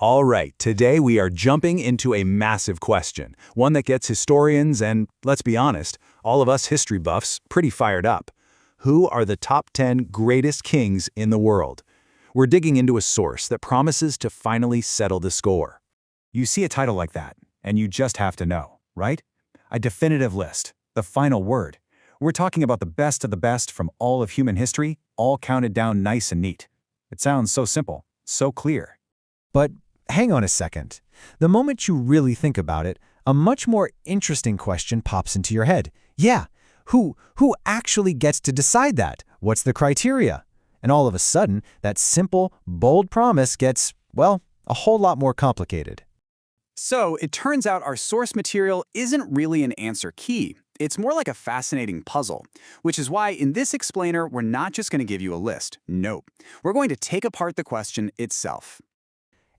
All right, today we are jumping into a massive question, one that gets historians and, let's be honest, all of us history buffs pretty fired up. Who are the top 10 greatest kings in the world? We're digging into a source that promises to finally settle the score. You see a title like that, and you just have to know, right? A definitive list, the final word. We're talking about the best of the best from all of human history, all counted down nice and neat. It sounds so simple, so clear. But hang on a second. The moment you really think about it, a much more interesting question pops into your head. Yeah, who actually gets to decide that? What's the criteria? And all of a sudden, that simple, bold promise gets, well, a whole lot more complicated. So it turns out our source material isn't really an answer key. It's more like a fascinating puzzle, which is why in this explainer, we're not just going to give you a list. Nope. We're going to take apart the question itself.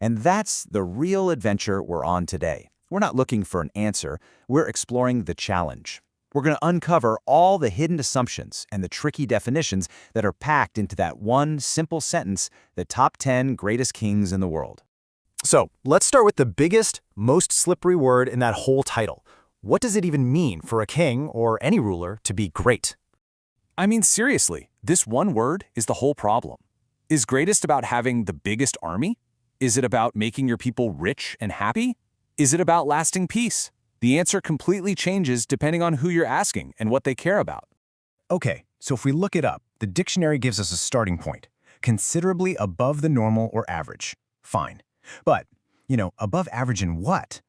And that's the real adventure we're on today. We're not looking for an answer, we're exploring the challenge. We're going to uncover all the hidden assumptions and the tricky definitions that are packed into that one simple sentence, the top 10 greatest kings in the world. So let's start with the biggest, most slippery word in that whole title. What does it even mean for a king or any ruler to be great? I mean, seriously, this one word is the whole problem. Is greatest about having the biggest army? Is it about making your people rich and happy? Is it about lasting peace? The answer completely changes depending on who you're asking and what they care about. Okay, so if we look it up, the dictionary gives us a starting point, considerably above the normal or average. Fine. But, above average in what?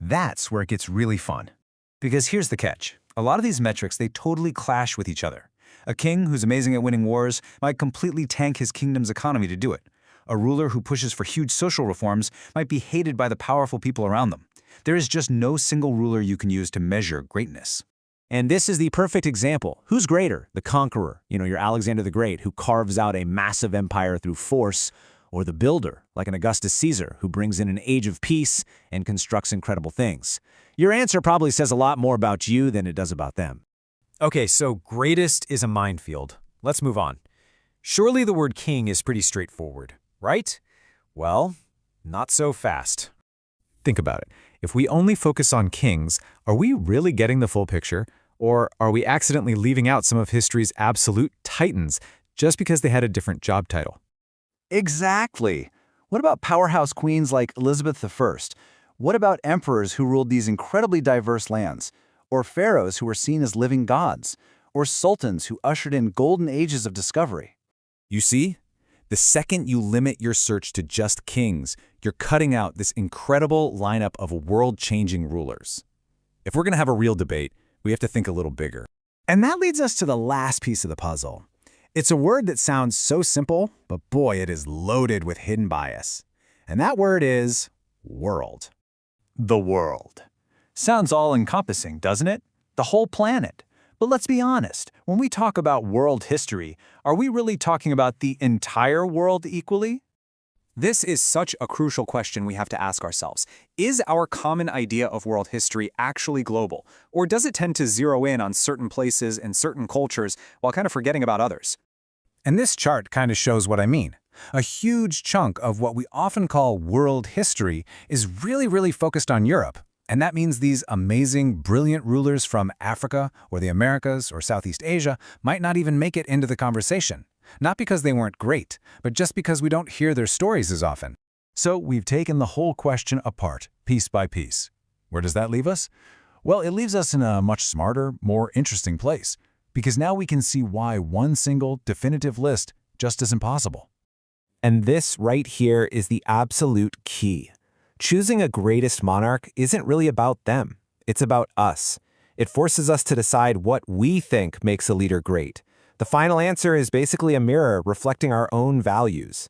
That's where it gets really fun. Because here's the catch. A lot of these metrics, they totally clash with each other. A king who's amazing at winning wars might completely tank his kingdom's economy to do it. A ruler who pushes for huge social reforms might be hated by the powerful people around them. There is just no single ruler you can use to measure greatness. And this is the perfect example. Who's greater? The conqueror, your Alexander the Great, who carves out a massive empire through force, or the builder, like an Augustus Caesar, who brings in an age of peace and constructs incredible things? Your answer probably says a lot more about you than it does about them. Okay, so greatest is a minefield. Let's move on. Surely the word king is pretty straightforward, right? Well, not so fast. Think about it. If we only focus on kings, are we really getting the full picture? Or are we accidentally leaving out some of history's absolute titans just because they had a different job title? Exactly. What about powerhouse queens like Elizabeth I? What about emperors who ruled these incredibly diverse lands? Or pharaohs who were seen as living gods? Or sultans who ushered in golden ages of discovery? You see? The second you limit your search to just kings, you're cutting out this incredible lineup of world-changing rulers. If we're going to have a real debate, we have to think a little bigger. And that leads us to the last piece of the puzzle. It's a word that sounds so simple, but boy, it is loaded with hidden bias. And that word is world. The world. Sounds all-encompassing, doesn't it? The whole planet. But let's be honest, when we talk about world history, are we really talking about the entire world equally? This is such a crucial question we have to ask ourselves. Is our common idea of world history actually global, or does it tend to zero in on certain places and certain cultures while kind of forgetting about others? And this chart kind of shows what I mean. A huge chunk of what we often call world history is really focused on Europe. And that means these amazing, brilliant rulers from Africa or the Americas or Southeast Asia might not even make it into the conversation. Not because they weren't great, but just because we don't hear their stories as often. So we've taken the whole question apart, piece by piece. Where does that leave us? Well, it leaves us in a much smarter, more interesting place. Because now we can see why one single, definitive list just isn't possible. And this right here is the absolute key. Choosing a greatest monarch isn't really about them. It's about us. It forces us to decide what we think makes a leader great. The final answer is basically a mirror reflecting our own values.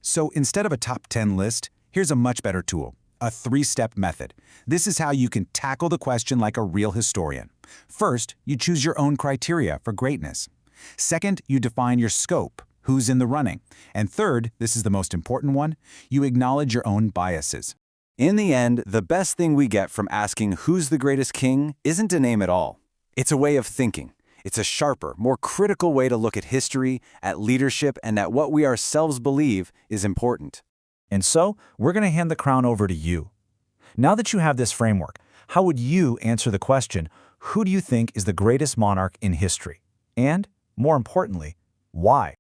So instead of a top 10 list, here's a much better tool, a 3-step method. This is how you can tackle the question like a real historian. First, you choose your own criteria for greatness. Second, you define your scope, who's in the running. And third, this is the most important one, you acknowledge your own biases. In the end, the best thing we get from asking who's the greatest king isn't a name at all. It's a way of thinking. It's a sharper, more critical way to look at history, at leadership, and at what we ourselves believe is important. And so, we're going to hand the crown over to you. Now that you have this framework, how would you answer the question, who do you think is the greatest monarch in history? And, more importantly, why?